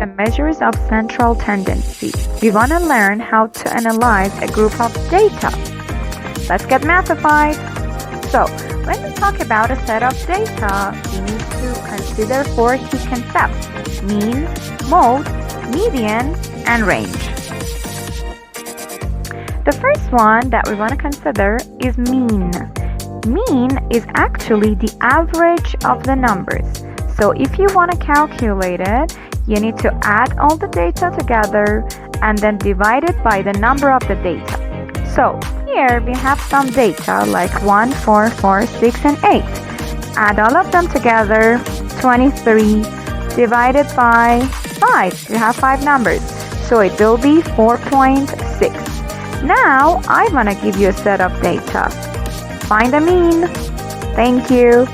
the measures of central tendency. We want to learn how to analyze a group of data. Let's get mathified. So, when we talk about a set of data, we need to consider 4 key concepts: mean, mode, median, and range. The first one that we want to consider is mean. Mean is actually the average of the numbers. So if you want to calculate it, you need to add all the data together and then divide it by the number of the data. So here we have some data like 1, 4, 4, 6, and 8. Add all of them together, 23, divided by 5. You have 5 numbers, so it will be 4.6. Now I want to give you a set of data. Find the mean. Thank you.